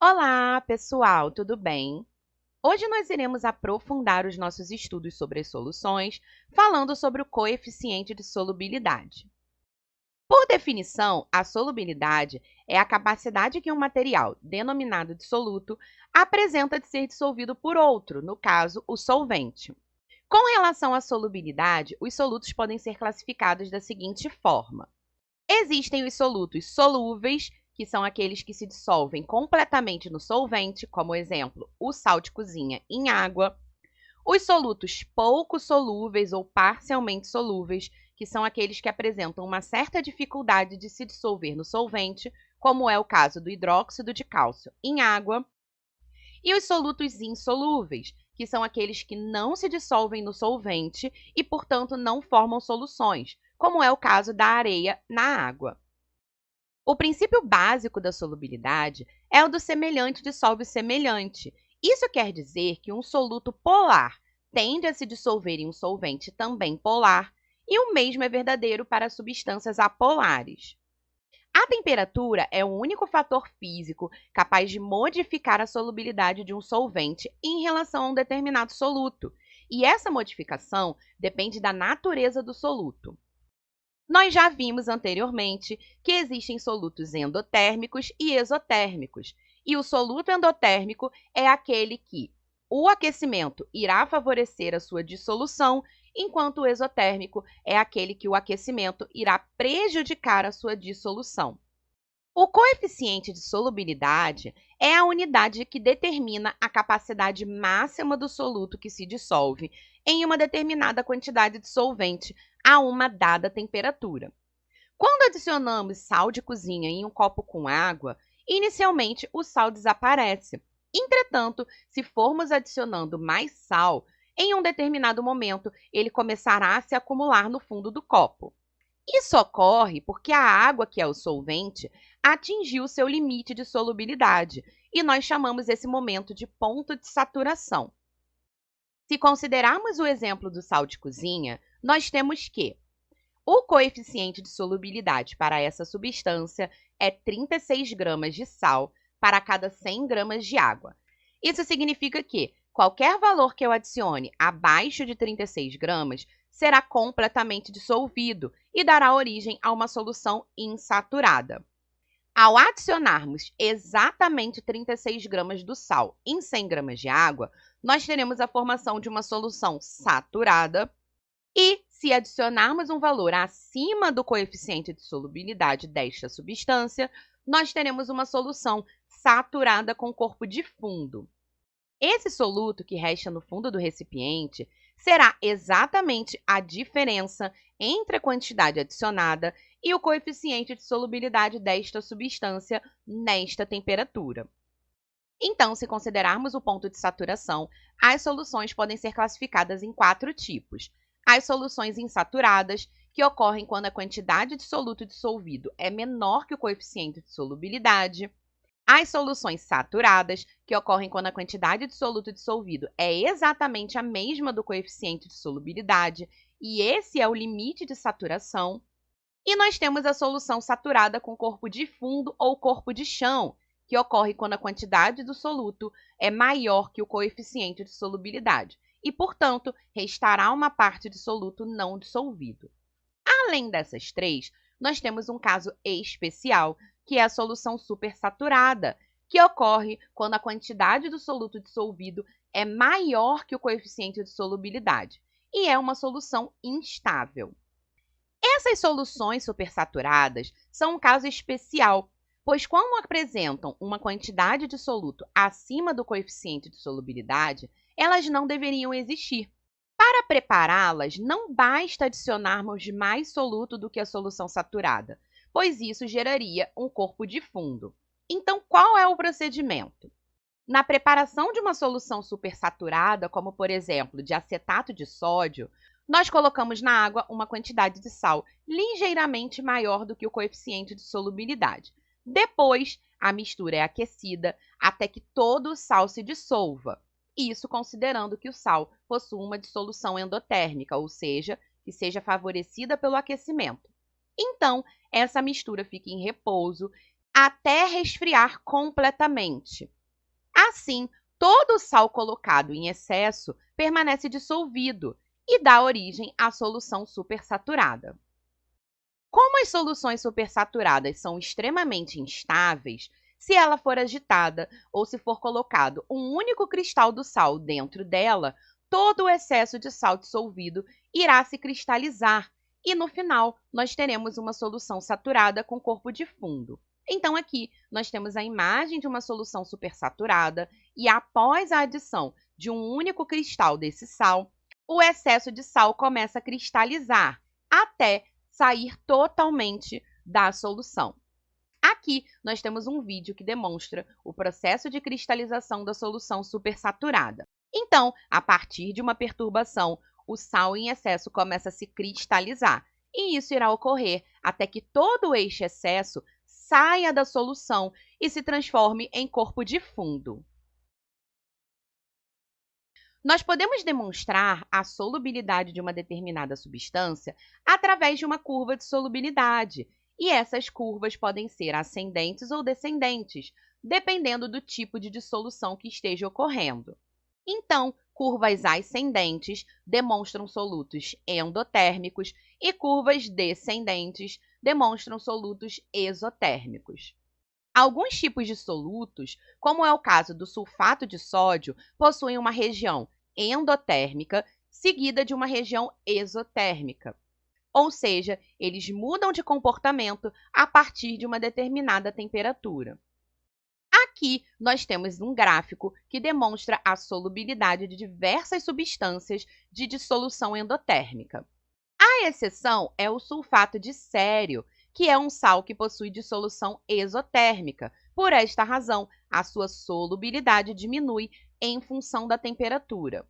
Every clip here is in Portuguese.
Olá, pessoal, tudo bem? Hoje nós iremos aprofundar os nossos estudos sobre as soluções, falando sobre o coeficiente de solubilidade. Por definição, a solubilidade é a capacidade que um material, denominado dissoluto, apresenta de ser dissolvido por outro, no caso, o solvente. Com relação à solubilidade, os solutos podem ser classificados da seguinte forma: existem os solutos solúveis, que são aqueles que se dissolvem completamente no solvente, como exemplo, o sal de cozinha em água. Os solutos pouco solúveis ou parcialmente solúveis, que são aqueles que apresentam uma certa dificuldade de se dissolver no solvente, como é o caso do hidróxido de cálcio em água. E os solutos insolúveis, que são aqueles que não se dissolvem no solvente e, portanto, não formam soluções, como é o caso da areia na água. O princípio básico da solubilidade é o do semelhante dissolve o semelhante. Isso quer dizer que um soluto polar tende a se dissolver em um solvente também polar, e o mesmo é verdadeiro para substâncias apolares. A temperatura é o único fator físico capaz de modificar a solubilidade de um solvente em relação a um determinado soluto, e essa modificação depende da natureza do soluto. Nós já vimos anteriormente que existem solutos endotérmicos e exotérmicos, e o soluto endotérmico é aquele que o aquecimento irá favorecer a sua dissolução, enquanto o exotérmico é aquele que o aquecimento irá prejudicar a sua dissolução. O coeficiente de solubilidade é a unidade que determina a capacidade máxima do soluto que se dissolve em uma determinada quantidade de solvente a uma dada temperatura. Quando adicionamos sal de cozinha em um copo com água, inicialmente o sal desaparece. Entretanto, se formos adicionando mais sal, em um determinado momento ele começará a se acumular no fundo do copo. Isso ocorre porque a água, que é o solvente, atingiu seu limite de solubilidade, e nós chamamos esse momento de ponto de saturação. Se considerarmos o exemplo do sal de cozinha, nós temos que o coeficiente de solubilidade para essa substância é 36 gramas de sal para cada 100 gramas de água. Isso significa que qualquer valor que eu adicione abaixo de 36 gramas será completamente dissolvido e dará origem a uma solução insaturada. Ao adicionarmos exatamente 36 gramas do sal em 100 gramas de água, nós teremos a formação de uma solução saturada. E, se adicionarmos um valor acima do coeficiente de solubilidade desta substância, nós teremos uma solução saturada com corpo de fundo. Esse soluto que resta no fundo do recipiente será exatamente a diferença entre a quantidade adicionada e o coeficiente de solubilidade desta substância nesta temperatura. Então, se considerarmos o ponto de saturação, as soluções podem ser classificadas em 4 tipos. As soluções insaturadas, que ocorrem quando a quantidade de soluto dissolvido é menor que o coeficiente de solubilidade. As soluções saturadas, que ocorrem quando a quantidade de soluto dissolvido é exatamente a mesma do coeficiente de solubilidade, e esse é o limite de saturação. E nós temos a solução saturada com corpo de fundo ou corpo de chão, que ocorre quando a quantidade do soluto é maior que o coeficiente de solubilidade, e, portanto, restará uma parte de soluto não dissolvido. Além dessas três, nós temos um caso especial, que é a solução supersaturada, que ocorre quando a quantidade do soluto dissolvido é maior que o coeficiente de solubilidade, e é uma solução instável. Essas soluções supersaturadas são um caso especial, pois como apresentam uma quantidade de soluto acima do coeficiente de solubilidade, elas não deveriam existir. Para prepará-las, não basta adicionarmos mais soluto do que a solução saturada, pois isso geraria um corpo de fundo. Então, qual é o procedimento? Na preparação de uma solução supersaturada, como por exemplo de acetato de sódio, nós colocamos na água uma quantidade de sal ligeiramente maior do que o coeficiente de solubilidade. Depois, a mistura é aquecida até que todo o sal se dissolva. Isso considerando que o sal possua uma dissolução endotérmica, ou seja, que seja favorecida pelo aquecimento. Então, essa mistura fica em repouso até resfriar completamente. Assim, todo o sal colocado em excesso permanece dissolvido e dá origem à solução supersaturada. Como as soluções supersaturadas são extremamente instáveis, se ela for agitada ou se for colocado um único cristal do sal dentro dela, todo o excesso de sal dissolvido irá se cristalizar e, no final, nós teremos uma solução saturada com corpo de fundo. Então, aqui, nós temos a imagem de uma solução supersaturada e, após a adição de um único cristal desse sal, o excesso de sal começa a cristalizar até sair totalmente da solução. Aqui, nós temos um vídeo que demonstra o processo de cristalização da solução supersaturada. Então, a partir de uma perturbação, o sal em excesso começa a se cristalizar, e isso irá ocorrer até que todo este excesso saia da solução e se transforme em corpo de fundo. Nós podemos demonstrar a solubilidade de uma determinada substância através de uma curva de solubilidade, e essas curvas podem ser ascendentes ou descendentes, dependendo do tipo de dissolução que esteja ocorrendo. Então, curvas ascendentes demonstram solutos endotérmicos e curvas descendentes demonstram solutos exotérmicos. Alguns tipos de solutos, como é o caso do sulfato de sódio, possuem uma região endotérmica seguida de uma região exotérmica. Ou seja, eles mudam de comportamento a partir de uma determinada temperatura. Aqui, nós temos um gráfico que demonstra a solubilidade de diversas substâncias de dissolução endotérmica. A exceção é o sulfato de cério, que é um sal que possui dissolução exotérmica. Por esta razão, a sua solubilidade diminui em função da temperatura.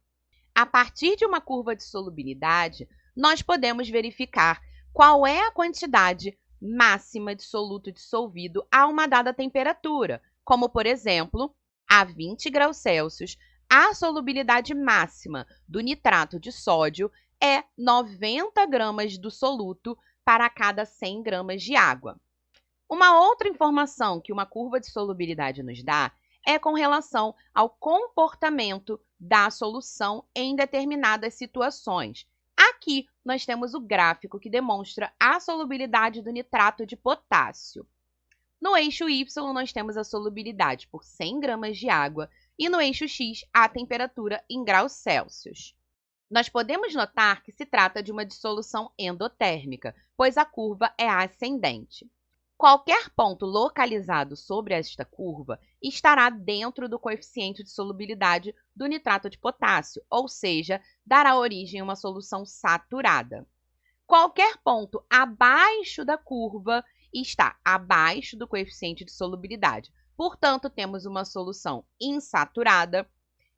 A partir de uma curva de solubilidade, nós podemos verificar qual é a quantidade máxima de soluto dissolvido a uma dada temperatura, como, por exemplo, a 20 graus Celsius, a solubilidade máxima do nitrato de sódio é 90 gramas do soluto para cada 100 gramas de água. Uma outra informação que uma curva de solubilidade nos dá é com relação ao comportamento da solução em determinadas situações. Aqui, nós temos o gráfico que demonstra a solubilidade do nitrato de potássio. No eixo Y, nós temos a solubilidade por 100 gramas de água e no eixo X, a temperatura em graus Celsius. Nós podemos notar que se trata de uma dissolução endotérmica, pois a curva é ascendente. Qualquer ponto localizado sobre esta curva estará dentro do coeficiente de solubilidade do nitrato de potássio, ou seja, dará origem a uma solução saturada. Qualquer ponto abaixo da curva está abaixo do coeficiente de solubilidade. Portanto, temos uma solução insaturada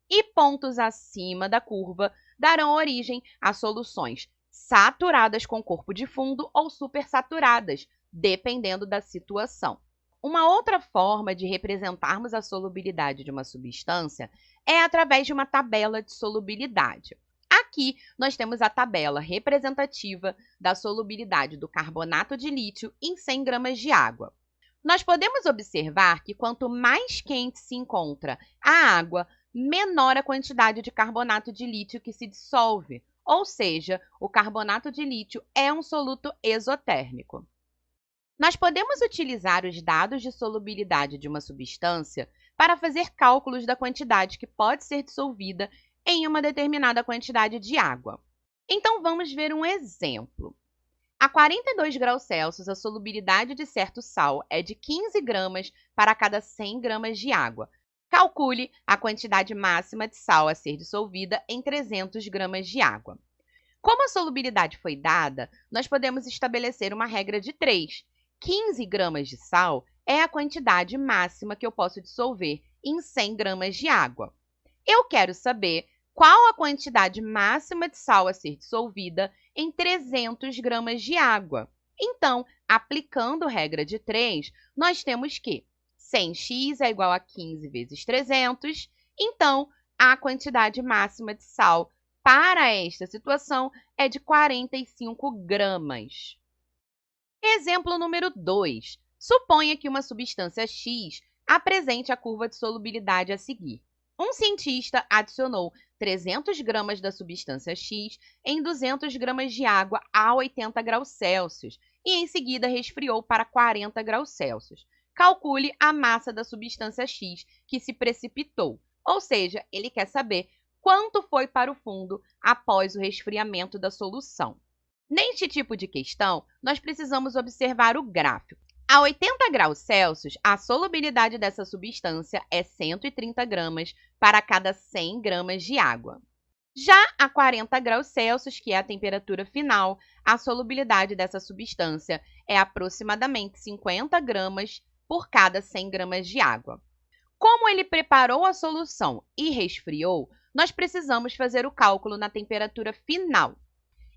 e pontos acima da curva darão origem a soluções saturadas com corpo de fundo ou supersaturadas, dependendo da situação. Uma outra forma de representarmos a solubilidade de uma substância é através de uma tabela de solubilidade. Aqui, nós temos a tabela representativa da solubilidade do carbonato de lítio em 100 gramas de água. Nós podemos observar que quanto mais quente se encontra a água, menor a quantidade de carbonato de lítio que se dissolve, ou seja, o carbonato de lítio é um soluto exotérmico. Nós podemos utilizar os dados de solubilidade de uma substância para fazer cálculos da quantidade que pode ser dissolvida em uma determinada quantidade de água. Então, vamos ver um exemplo. A 42 graus Celsius, a solubilidade de certo sal é de 15 gramas para cada 100 gramas de água. Calcule a quantidade máxima de sal a ser dissolvida em 300 gramas de água. Como a solubilidade foi dada, nós podemos estabelecer uma regra de 3. 15 gramas de sal é a quantidade máxima que eu posso dissolver em 100 gramas de água. Eu quero saber qual a quantidade máxima de sal a ser dissolvida em 300 gramas de água. Então, aplicando regra de 3, nós temos que 100x é igual a 15 vezes 300, então a quantidade máxima de sal para esta situação é de 45 gramas. Exemplo número 2. Suponha que uma substância X apresente a curva de solubilidade a seguir. Um cientista adicionou 300 gramas da substância X em 200 gramas de água a 80 graus Celsius e, em seguida, resfriou para 40 graus Celsius. Calcule a massa da substância X que se precipitou, ou seja, ele quer saber quanto foi para o fundo após o resfriamento da solução. Neste tipo de questão, nós precisamos observar o gráfico. A 80 graus Celsius, a solubilidade dessa substância é 130 gramas para cada 100 gramas de água. Já a 40 graus Celsius, que é a temperatura final, a solubilidade dessa substância é aproximadamente 50 gramas por cada 100 gramas de água. Como ele preparou a solução e resfriou, nós precisamos fazer o cálculo na temperatura final.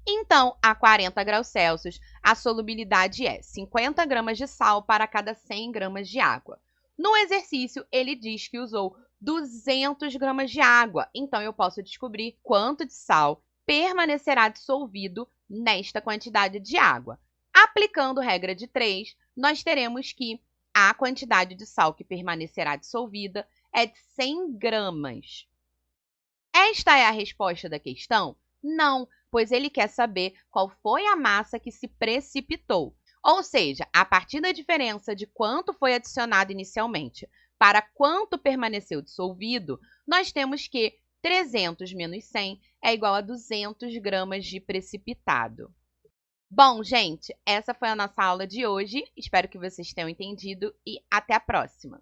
Então, a 40 graus Celsius, a solubilidade é 50 gramas de sal para cada 100 gramas de água. No exercício, ele diz que usou 200 gramas de água, então eu posso descobrir quanto de sal permanecerá dissolvido nesta quantidade de água. Aplicando regra de 3, nós teremos que a quantidade de sal que permanecerá dissolvida é de 100 gramas. Esta é a resposta da questão? Não, pois ele quer saber qual foi a massa que se precipitou. Ou seja, a partir da diferença de quanto foi adicionado inicialmente para quanto permaneceu dissolvido, nós temos que 300 menos 100 é igual a 200 gramas de precipitado. Bom, gente, essa foi a nossa aula de hoje. Espero que vocês tenham entendido e até a próxima!